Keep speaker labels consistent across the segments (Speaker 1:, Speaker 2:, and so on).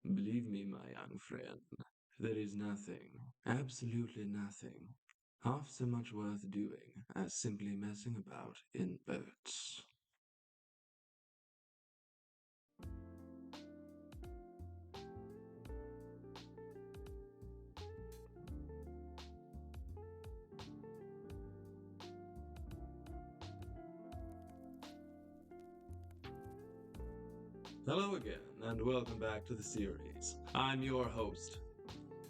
Speaker 1: Believe me, my young friend, there is nothing, absolutely nothing, half so much worth doing as simply messing about in boats. Hello again, and welcome back to the series. I'm your host,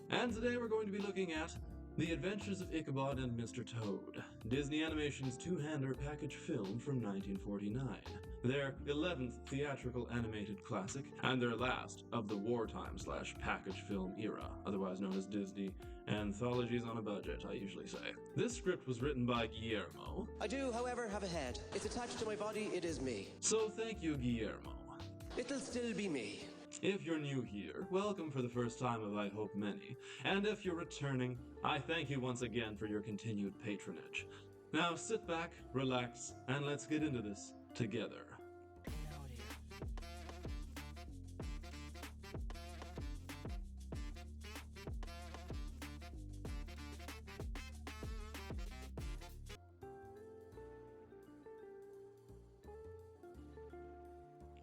Speaker 1: and today we're going to be looking at The Adventures of Ichabod and Mr. Toad, Disney Animation's two-hander package film from 1949, their 11th theatrical animated classic, and their last of the wartime/package film era, otherwise known as Disney anthologies on a budget, I usually say. This script was written by Guillermo.
Speaker 2: I do, however, have a head. It's attached to my body, it is me.
Speaker 1: So thank you, Guillermo.
Speaker 2: It'll still be me.
Speaker 1: If you're new here, welcome for the first time of I hope many. And if you're returning, I thank you once again for your continued patronage. Now sit back, relax, and let's get into this together.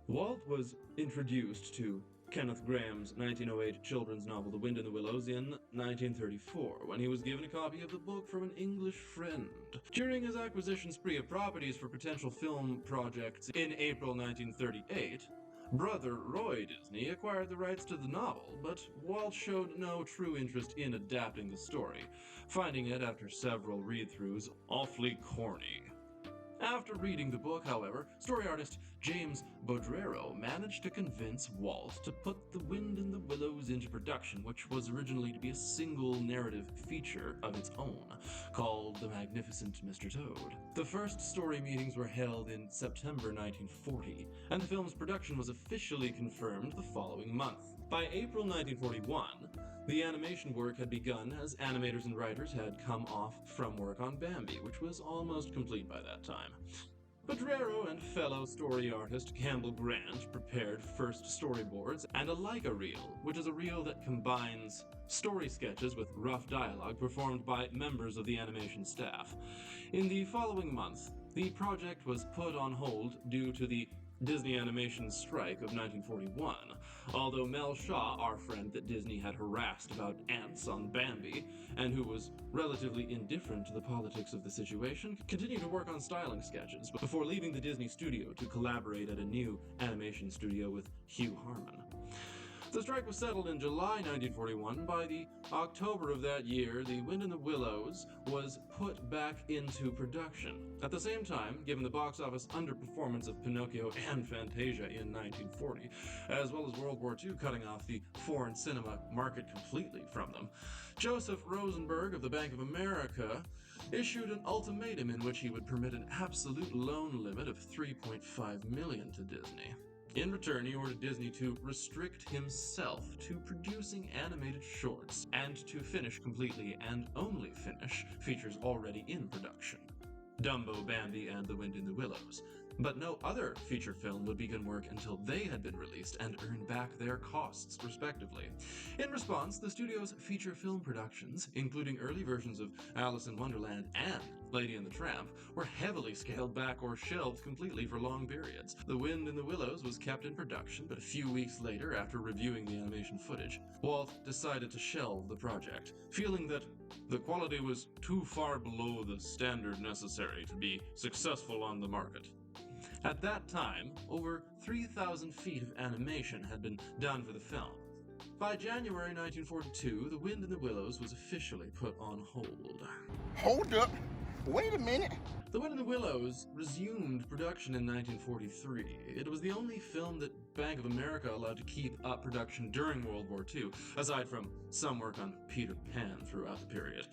Speaker 1: Walt was introduced to Kenneth Grahame's 1908 children's novel The Wind in the Willows in 1934, when he was given a copy of the book from an English friend. During his acquisition spree of properties for potential film projects in April 1938, brother Roy Disney acquired the rights to the novel, but Walt showed no true interest in adapting the story, finding it, after several read-throughs, awfully corny. After reading the book, however, story artist James Bodrero managed to convince Walt to put The Wind in the Willows into production, which was originally to be a single narrative feature of its own, called The Magnificent Mr. Toad. The first story meetings were held in September 1940, and the film's production was officially confirmed the following month. By April 1941, the animation work had begun as animators and writers had come off from work on Bambi, which was almost complete by that time. Pedrero and fellow story artist Campbell Grant prepared first storyboards and a Leica reel, which is a reel that combines story sketches with rough dialogue performed by members of the animation staff. In the following month, the project was put on hold due to the Disney Animation strike of 1941, although Mel Shaw, our friend that Disney had harassed about ants on Bambi, and who was relatively indifferent to the politics of the situation, continued to work on styling sketches before leaving the Disney studio to collaborate at a new animation studio with Hugh Harman. The strike was settled in July 1941. By the October of that year, The Wind in the Willows was put back into production. At the same time, given the box office underperformance of Pinocchio and Fantasia in 1940, as well as World War II cutting off the foreign cinema market completely from them, Joseph Rosenberg of the Bank of America issued an ultimatum in which he would permit an absolute loan limit of $3.5 million to Disney. In return, he ordered Disney to restrict himself to producing animated shorts and to finish completely and only finish features already in production. Dumbo, Bambi, and The Wind in the Willows. But no other feature film would begin work until they had been released and earned back their costs, respectively. In response, the studio's feature film productions, including early versions of Alice in Wonderland and Lady and the Tramp, were heavily scaled back or shelved completely for long periods. The Wind in the Willows was kept in production, but a few weeks later, after reviewing the animation footage, Walt decided to shelve the project, feeling that the quality was too far below the standard necessary to be successful on the market. At that time, over 3,000 feet of animation had been done for the film. By January 1942, The Wind in the Willows was officially put on hold.
Speaker 3: Hold up. Wait a minute.
Speaker 1: The Wind in the Willows resumed production in 1943. It was the only film that Bank of America allowed to keep up production during World War II, aside from some work on Peter Pan throughout the period.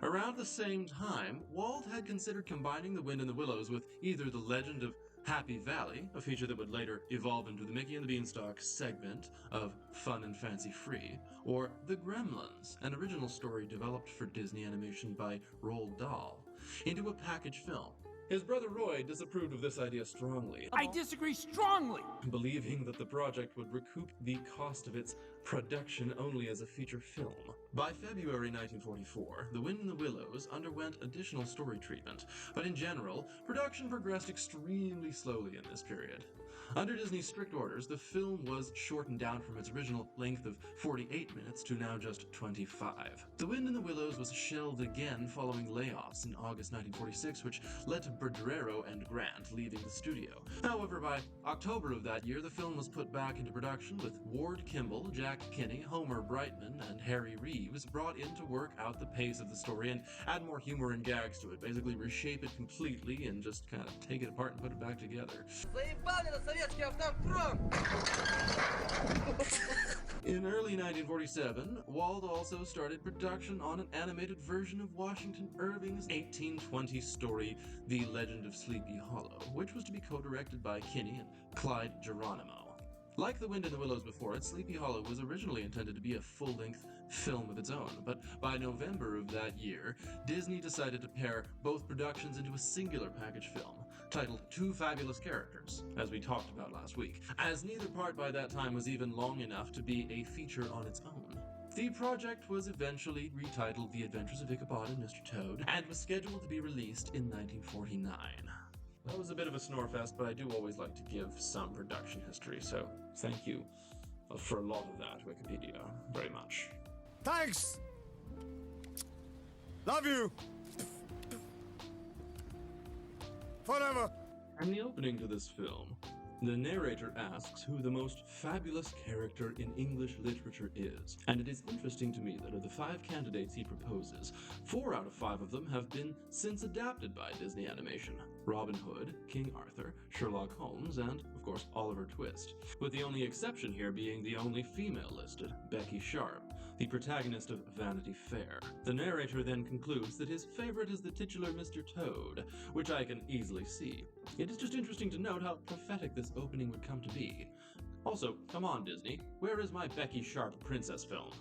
Speaker 1: Around the same time, Walt had considered combining The Wind in the Willows with either The Legend of Happy Valley, a feature that would later evolve into the Mickey and the Beanstalk segment of Fun and Fancy Free, or The Gremlins, an original story developed for Disney Animation by Roald Dahl, into a package film. His brother Roy disapproved of this idea strongly,
Speaker 4: I disagree strongly.
Speaker 1: believing that the project would recoup the cost of its production only as a feature film. By February 1944, The Wind in the Willows underwent additional story treatment, but in general, production progressed extremely slowly in this period. Under Disney's strict orders, the film was shortened down from its original length of 48 minutes to now just 25. The Wind in the Willows was shelved again following layoffs in August 1946, which led to Berdero and Grant leaving the studio. However, by October of that year, the film was put back into production with Ward Kimball, Jack Kinney, Homer Brightman, and Harry Reeves brought in to work out the pace of the story and add more humor and gags to it, basically reshape it completely and just kind of take it apart and put it back together. In early 1947, Walt also started production on an animated version of Washington Irving's 1820 story, The Legend of Sleepy Hollow, which was to be co-directed by Kinney and Clyde Geronimo. Like The Wind in the Willows before it, Sleepy Hollow was originally intended to be a full-length film of its own, but by November of that year, Disney decided to pair both productions into a singular package film, titled Two Fabulous Characters, as we talked about last week, as neither part by that time was even long enough to be a feature on its own. The project was eventually retitled The Adventures of Ichabod and Mr. Toad, and was scheduled to be released in 1949. That was a bit of a snorefest, but I do always like to give some production history, so thank you for a lot of that, Wikipedia, very much.
Speaker 4: Thanks. Love you. Forever.
Speaker 1: In the opening to this film, the narrator asks who the most fabulous character in English literature is, and it is interesting to me that of the 5 candidates he proposes, 4 out of 5 of them have been since adapted by Disney Animation: Robin Hood, King Arthur, Sherlock Holmes, and, of course, Oliver Twist, with the only exception here being the only female listed, Becky Sharp, the protagonist of Vanity Fair. The narrator then concludes that his favorite is the titular Mr. Toad, which I can easily see. It is just interesting to note how prophetic this opening would come to be. Also, come on Disney, where is my Becky Sharp princess film?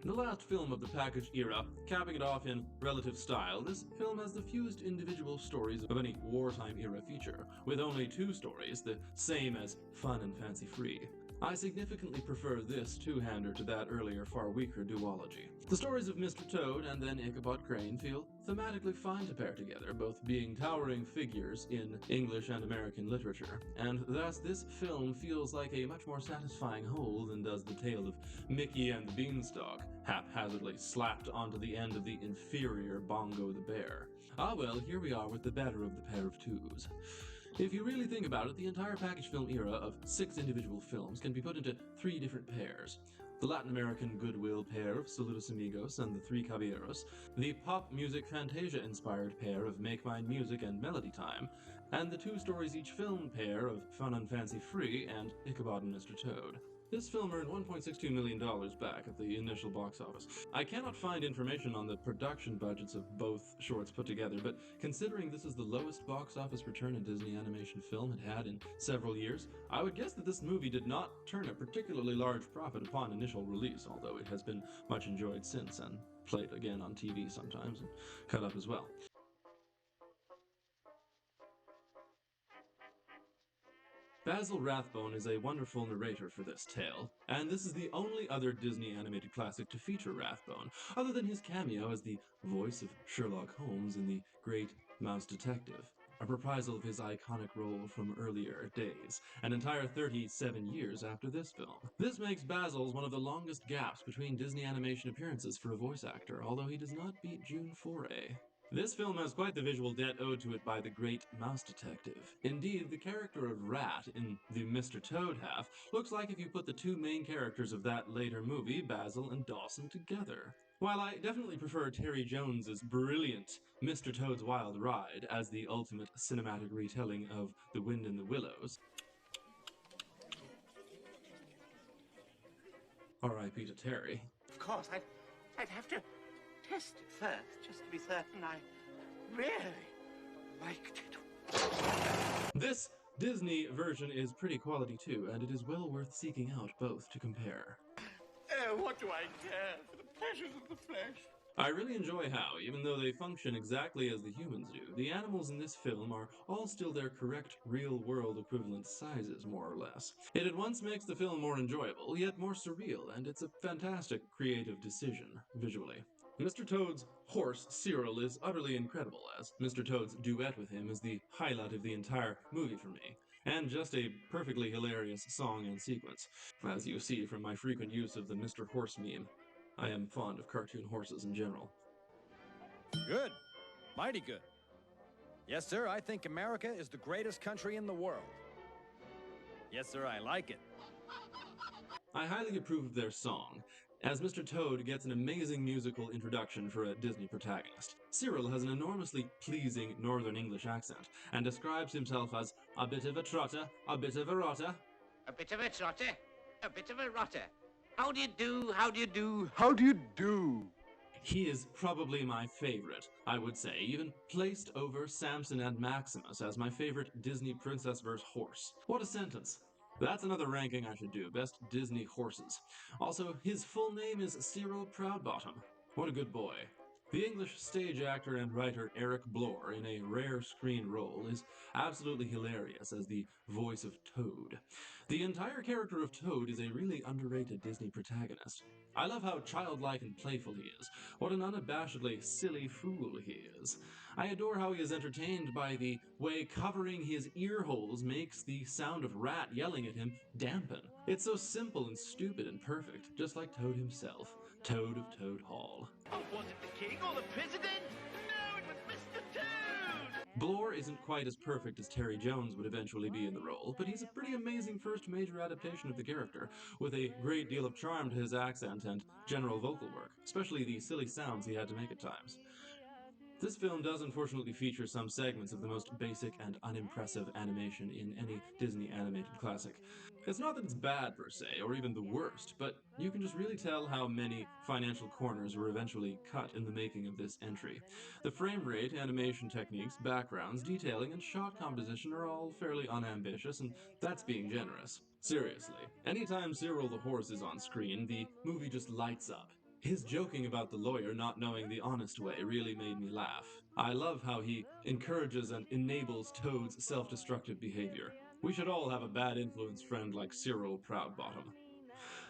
Speaker 1: The last film of the package era, capping it off in relative style, this film has the fewest individual stories of any wartime era feature, with only 2 stories, the same as fun and fancy-free. I significantly prefer this two-hander to that earlier, far weaker duology. The stories of Mr. Toad and then Ichabod Crane feel thematically fine to pair together, both being towering figures in English and American literature, and thus this film feels like a much more satisfying whole than does the tale of Mickey and the Beanstalk, haphazardly slapped onto the end of the inferior Bongo the Bear. Ah well, here we are with the better of the pair of twos. If you really think about it, the entire package film era of 6 individual films can be put into 3 different pairs. The Latin American goodwill pair of Saludos Amigos and The Three Caballeros, the pop music Fantasia-inspired pair of Make Mine Music and Melody Time, and the 2 stories each film pair of Fun and Fancy Free and Ichabod and Mr. Toad. This film earned $1.62 million back at the initial box office. I cannot find information on the production budgets of both shorts put together, but considering this is the lowest box office return a Disney animation film had in several years, I would guess that this movie did not turn a particularly large profit upon initial release, although it has been much enjoyed since and played again on TV sometimes and cut up as well. Basil Rathbone is a wonderful narrator for this tale, and this is the only other Disney animated classic to feature Rathbone, other than his cameo as the voice of Sherlock Holmes in The Great Mouse Detective, a reprisal of his iconic role from earlier days, an entire 37 years after this film. This makes Basil's one of the longest gaps between Disney animation appearances for a voice actor, although he does not beat June Foray. This film has quite the visual debt owed to it by the Great Mouse Detective. Indeed, the character of Rat in the Mr. Toad half looks like if you put the 2 main characters of that later movie, Basil and Dawson, together. While I definitely prefer Terry Jones's brilliant Mr. Toad's Wild Ride as the ultimate cinematic retelling of The Wind in the Willows, R.I.P. to Terry.
Speaker 3: Of course, I'd have to test it first, just to be certain I really liked it.
Speaker 1: This Disney version is pretty quality too, and it is well worth seeking out both to compare.
Speaker 3: What do I care for the pleasures of the flesh?
Speaker 1: I really enjoy how, even though they function exactly as the humans do, the animals in this film are all still their correct real-world equivalent sizes, more or less. It at once makes the film more enjoyable, yet more surreal, and it's a fantastic creative decision, visually. Mr. Toad's horse, Cyril, is utterly incredible, as Mr. Toad's duet with him is the highlight of the entire movie for me, and just a perfectly hilarious song and sequence, as you see from my frequent use of the Mr. Horse meme. I am fond of cartoon horses in general.
Speaker 5: Good. Mighty good. Yes, sir, I think America is the greatest country in the world. Yes, sir, I like it.
Speaker 1: I highly approve of their song, as Mr. Toad gets an amazing musical introduction for a Disney protagonist. Cyril has an enormously pleasing Northern English accent, and describes himself as a bit of a trotter, a bit of a rotter.
Speaker 3: A bit of a trotter, a bit of a rotter. How do you do? How do you do? How do you do?
Speaker 1: He is probably my favorite, I would say, even placed over Samson and Maximus as my favorite Disney Princess vs. Horse. What a sentence. That's another ranking I should do, best Disney horses. Also, his full name is Cyril Proudbottom. What a good boy. The English stage actor and writer Eric Blore, in a rare screen role, is absolutely hilarious as the voice of Toad. The entire character of Toad is a really underrated Disney protagonist. I love how childlike and playful he is. What an unabashedly silly fool he is. I adore how he is entertained by the way covering his ear holes makes the sound of Rat yelling at him dampen. It's so simple and stupid and perfect, just like Toad himself. Toad of Toad Hall.
Speaker 3: Oh, was it the king or the president? No, it was Mr. Toad!
Speaker 1: Blore isn't quite as perfect as Terry Jones would eventually be in the role, but he's a pretty amazing first major adaptation of the character, with a great deal of charm to his accent and general vocal work, especially the silly sounds he had to make at times. This film does unfortunately feature some segments of the most basic and unimpressive animation in any Disney animated classic. It's not that it's bad per se, or even the worst, but you can just really tell how many financial corners were eventually cut in the making of this entry. The frame rate, animation techniques, backgrounds, detailing, and shot composition are all fairly unambitious, and that's being generous. Seriously, anytime Cyril the Horse is on screen, the movie just lights up. His joking about the lawyer not knowing the honest way really made me laugh. I love how he encourages and enables Toad's self-destructive behavior. We should all have a bad influence friend like Cyril Proudbottom.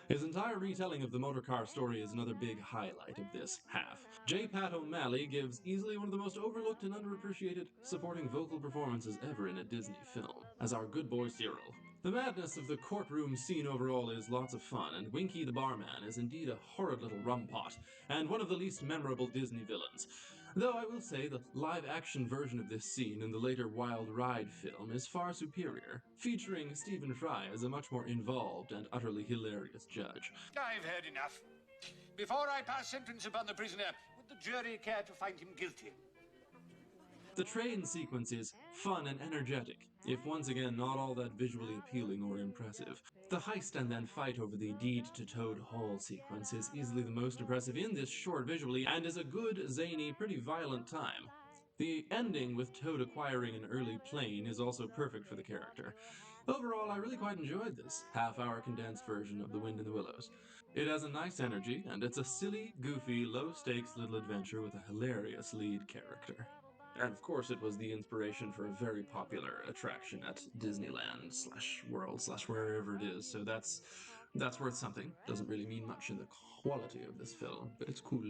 Speaker 1: His entire retelling of the motorcar story is another big highlight of this half. J. Pat O'Malley gives easily one of the most overlooked and underappreciated supporting vocal performances ever in a Disney film, as our good boy Cyril. The madness of the courtroom scene overall is lots of fun, and Winky the barman is indeed a horrid little rumpot, and one of the least memorable Disney villains. Though I will say the live-action version of this scene in the later Wild Ride film is far superior, featuring Stephen Fry as a much more involved and utterly hilarious judge.
Speaker 6: I've heard enough. Before I pass sentence upon the prisoner, would the jury care to find him guilty?
Speaker 1: The train sequence is fun and energetic, if once again not all that visually appealing or impressive. The heist and then fight over the Deed to Toad Hall sequence is easily the most impressive in this short visually, and is a good, zany, pretty violent time. The ending with Toad acquiring an early plane is also perfect for the character. Overall, I really quite enjoyed this half-hour condensed version of The Wind in the Willows. It has a nice energy, and it's a silly, goofy, low-stakes little adventure with a hilarious lead character. And of course, it was the inspiration for a very popular attraction at Disneyland / World / wherever it is. So that's worth something. Doesn't really mean much in the quality of this film, but it's cool.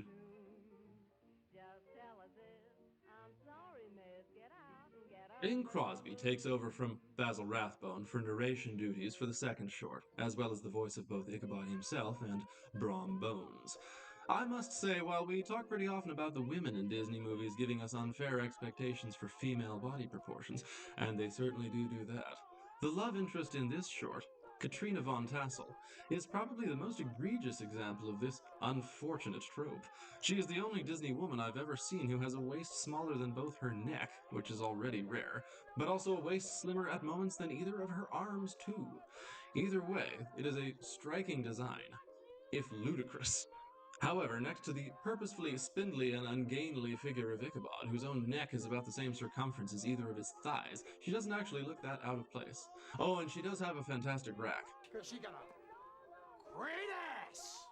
Speaker 1: Bing Crosby takes over from Basil Rathbone for narration duties for the second short, as well as the voice of both Ichabod himself and Brom Bones. I must say, while we talk pretty often about the women in Disney movies giving us unfair expectations for female body proportions, and they certainly do that, the love interest in this short, Katrina von Tassel, is probably the most egregious example of this unfortunate trope. She is the only Disney woman I've ever seen who has a waist smaller than both her neck, which is already rare, but also a waist slimmer at moments than either of her arms too. Either way, it is a striking design, if ludicrous. However, next to the purposefully spindly and ungainly figure of Ichabod, whose own neck is about the same circumference as either of his thighs, she doesn't actually look that out of place. Oh, and she does have a fantastic rack.
Speaker 4: Because she got a great ass.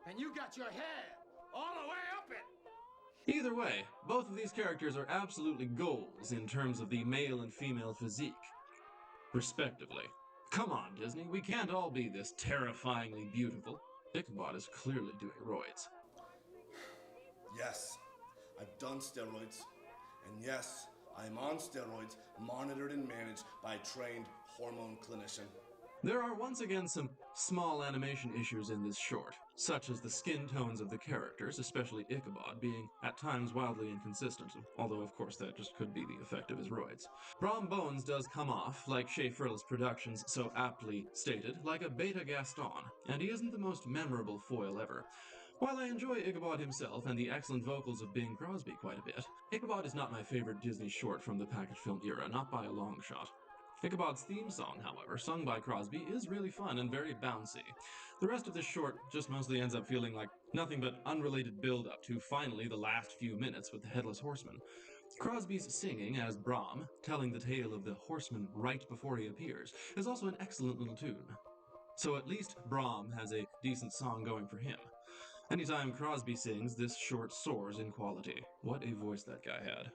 Speaker 4: And you got your hair
Speaker 6: all the way up it.
Speaker 1: Either way, both of these characters are absolutely goals in terms of the male and female physique, respectively. Come on, Disney, we can't all be this terrifyingly beautiful. Ichabod is clearly doing roids.
Speaker 7: Yes, I've done steroids. And yes, I'm on steroids, monitored and managed by a trained hormone clinician.
Speaker 1: There are once again some small animation issues in this short, such as the skin tones of the characters, especially Ichabod, being at times wildly inconsistent, although of course that just could be the effect of his roids. Brom Bones does come off, like Shea Frillis Productions so aptly stated, like a beta Gaston, and he isn't the most memorable foil ever. While I enjoy Ichabod himself and the excellent vocals of Bing Crosby quite a bit, Ichabod is not my favorite Disney short from the package film era, not by a long shot. Ichabod's theme song, however, sung by Crosby, is really fun and very bouncy. The rest of this short just mostly ends up feeling like nothing but unrelated build-up to finally the last few minutes with the Headless Horseman. Crosby's singing as Brom, telling the tale of the horseman right before he appears, is also an excellent little tune. So at least Brom has a decent song going for him. Anytime Crosby sings, this short soars in quality. What a voice that guy had.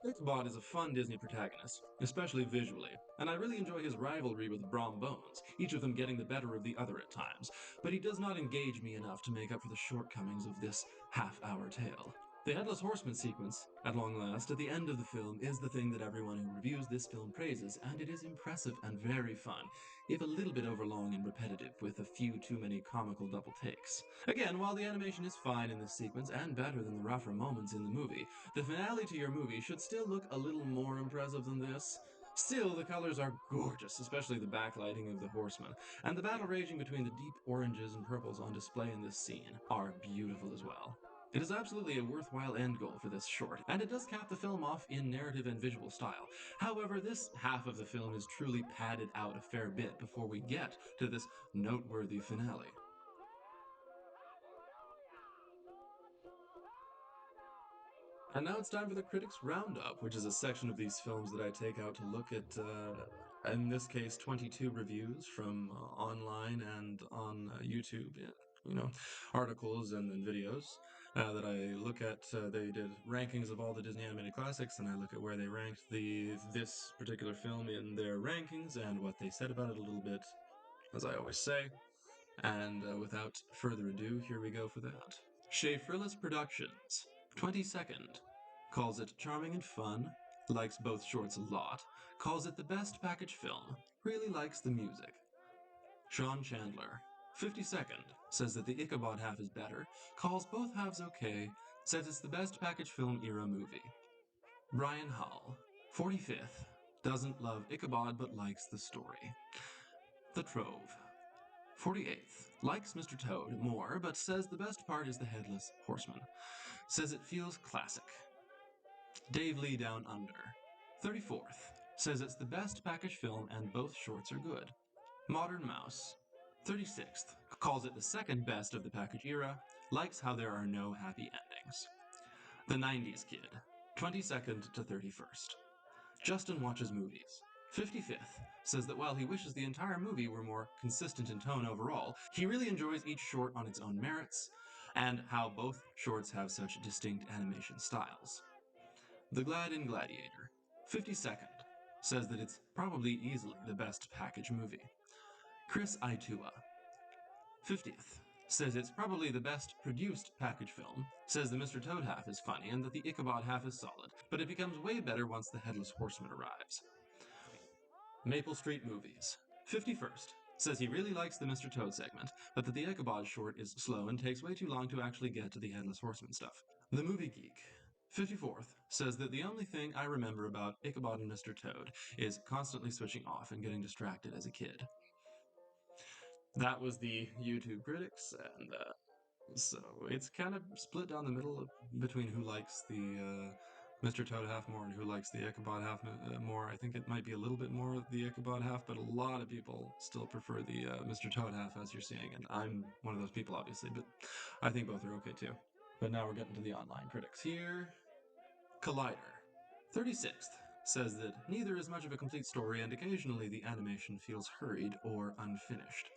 Speaker 1: Ichabod is a fun Disney protagonist, especially visually, and I really enjoy his rivalry with Brom Bones, each of them getting the better of the other at times, but he does not engage me enough to make up for the shortcomings of this half-hour tale. The Headless Horseman sequence, at long last, at the end of the film, is the thing that everyone who reviews this film praises, and it is impressive and very fun, if a little bit overlong and repetitive, with a few too many comical double takes. Again, while the animation is fine in this sequence, and better than the rougher moments in the movie, the finale to your movie should still look a little more impressive than this. Still, the colors are gorgeous, especially the backlighting of the horseman, and the battle raging between the deep oranges and purples on display in this scene are beautiful as well. It is absolutely a worthwhile end goal for this short, and it does cap the film off in narrative and visual style. However, this half of the film is truly padded out a fair bit before we get to this noteworthy finale. And now it's time for the Critics Roundup, which is a section of these films that I take out to look at, in this case, 22 reviews from online and on YouTube. You know, articles and videos that I look at. They did rankings of all the Disney animated classics, and I look at where they ranked this particular film in their rankings and what they said about it a little bit, as I always say. And without further ado, here we go for that. Shea Frillis Productions, 22nd, calls it charming and fun, likes both shorts a lot, calls it the best package film, really likes the music. Sean Chandler, 52nd, says that the Ichabod half is better, calls both halves okay, says it's the best package film era movie. Brian Hull, 45th, doesn't love Ichabod but likes the story. The Trove, 48th, likes Mr. Toad more, but says the best part is the Headless Horseman. Says it feels classic. Dave Lee Down Under, 34th, says it's the best package film and both shorts are good. Modern Mouse, 36th, calls it the second best of the package era, likes how there are no happy endings. The 90s Kid, 22nd to 31st. Justin watches movies. 55th says that while he wishes the entire movie were more consistent in tone overall, he really enjoys each short on its own merits, and how both shorts have such distinct animation styles. The Glad in Gladiator, 52nd, says that it's probably easily the best package movie. Chris Itua, 50th, says it's probably the best produced package film, says the Mr. Toad half is funny and that the Ichabod half is solid, but it becomes way better once the Headless Horseman arrives. Maple Street Movies, 51st, says he really likes the Mr. Toad segment, but that the Ichabod short is slow and takes way too long to actually get to the Headless Horseman stuff. The Movie Geek, 54th, says that the only thing I remember about Ichabod and Mr. Toad is constantly switching off and getting distracted as a kid. That was the YouTube critics, and so it's kind of split down the middle between who likes the Mr. Toad half more and who likes the Ichabod half more. I think it might be a little bit more the Ichabod half, but a lot of people still prefer the Mr. Toad half, as you're seeing, and I'm one of those people, obviously, but I think both are okay too. But now we're getting to the online critics here. Collider, 36th, says that neither is much of a complete story and occasionally the animation feels hurried or unfinished.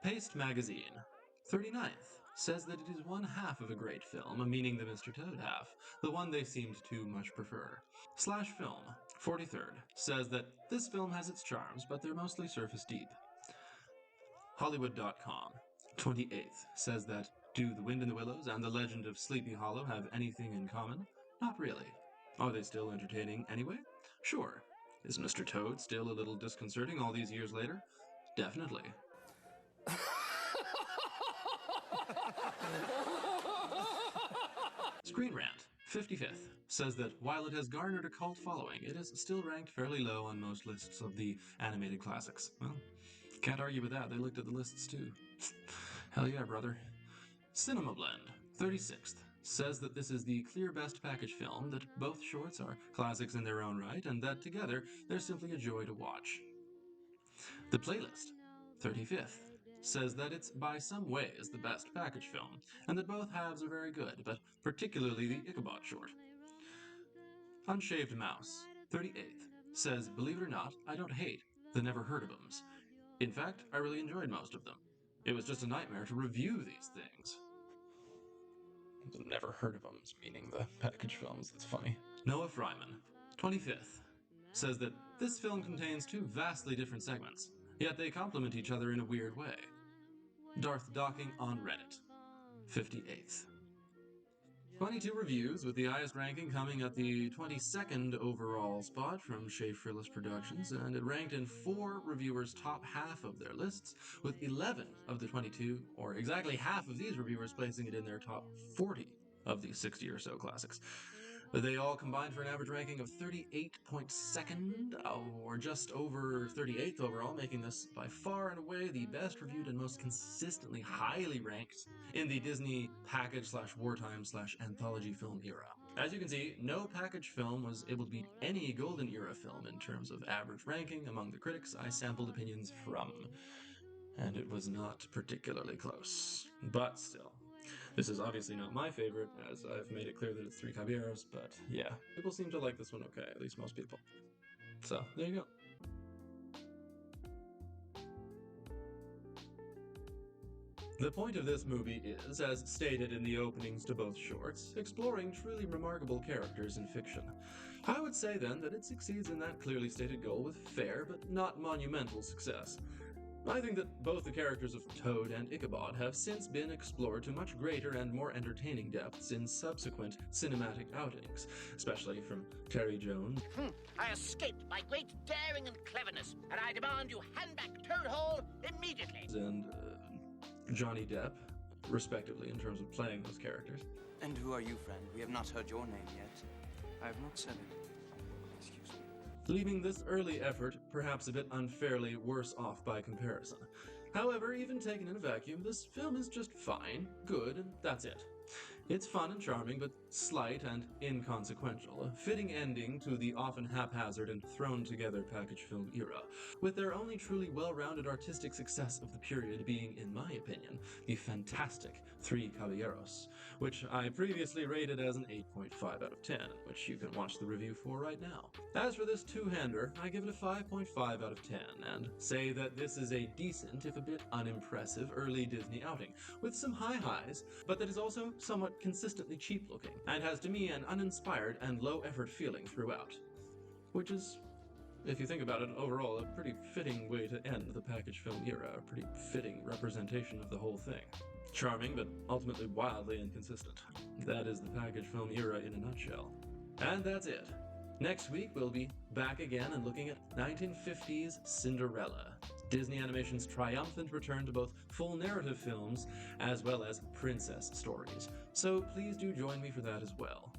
Speaker 1: Paste Magazine, 39th, says that it is one half of a great film, meaning the Mr. Toad half, the one they seemed to much prefer. Slash Film, 43rd, says that this film has its charms, but they're mostly surface deep. Hollywood.com, 28th, says that do The Wind in the Willows and The Legend of Sleepy Hollow have anything in common? Not really. Are they still entertaining anyway? Sure. Is Mr. Toad still a little disconcerting all these years later? Definitely. Screen Rant, 55th, says that while it has garnered a cult following, it is still ranked fairly low on most lists of the animated classics. Well, can't argue with that. They looked at the lists too. Hell yeah, brother. Cinema Blend, 36th, says that this is the clear best package film, that both shorts are classics in their own right, and that together they're simply a joy to watch. The Playlist, 35th, says that it's by some ways the best package film, and that both halves are very good, but particularly the Ichabod short. Unshaved Mouse, 38th, says, believe it or not, I don't hate the Never Heard of 'ems. In fact, I really enjoyed most of them. It was just a nightmare to review these things. The Never Heard of 'ems, meaning the package films, that's funny. Noah Fryman, 25th, says that this film contains two vastly different segments, yet they complement each other in a weird way. Darth Docking on Reddit, 58th. 22 reviews, with the highest ranking coming at the 22nd overall spot from Shea Frillis Productions, and it ranked in 4 reviewers' top half of their lists, with 11 of the 22, or exactly half of these reviewers, placing it in their top 40 of the 60 or so classics. They all combined for an average ranking of 38.2nd, or just over 38th overall, making this by far and away the best reviewed and most consistently highly ranked in the Disney package/wartime/anthology film era. As you can see, no package film was able to beat any Golden Era film in terms of average ranking among the critics I sampled opinions from. And it was not particularly close. But still. This is obviously not my favorite, as I've made it clear that it's 3 Caballeros, but yeah. People seem to like this one okay, at least most people. So, there you go. The point of this movie is, as stated in the openings to both shorts, exploring truly remarkable characters in fiction. I would say then that it succeeds in that clearly stated goal with fair but not monumental success. I think that both the characters of Toad and Ichabod have since been explored to much greater and more entertaining depths in subsequent cinematic outings, especially from Terry Jones.
Speaker 3: I escaped by great daring and cleverness, and I demand you hand back Toad Hall immediately.
Speaker 1: And Johnny Depp, respectively, in terms of playing those characters.
Speaker 8: And who are you, friend? We have not heard your name yet. I have not said it. Excuse me.
Speaker 1: Leaving this early effort perhaps a bit unfairly worse off by comparison. However, even taken in a vacuum, this film is just fine, good, and that's it. It's fun and charming, but slight and inconsequential, a fitting ending to the often haphazard and thrown-together package film era, with their only truly well-rounded artistic success of the period being, in my opinion, the fantastic 3 Caballeros, which I previously rated as an 8.5 out of 10, which you can watch the review for right now. As for this two-hander, I give it a 5.5 out of 10, and say that this is a decent, if a bit unimpressive, early Disney outing, with some high highs, but that is also somewhat consistently cheap-looking, and has to me an uninspired and low-effort feeling throughout. Which is, if you think about it, overall a pretty fitting way to end the package film era, a pretty fitting representation of the whole thing. Charming, but ultimately wildly inconsistent. That is the package film era in a nutshell. And that's it. Next week, we'll be back again and looking at 1950s Cinderella, Disney Animation's triumphant return to both full narrative films as well as princess stories. So please do join me for that as well.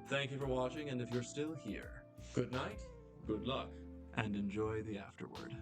Speaker 1: Thank you for watching, and if you're still here, good night, good luck, and enjoy the afterword.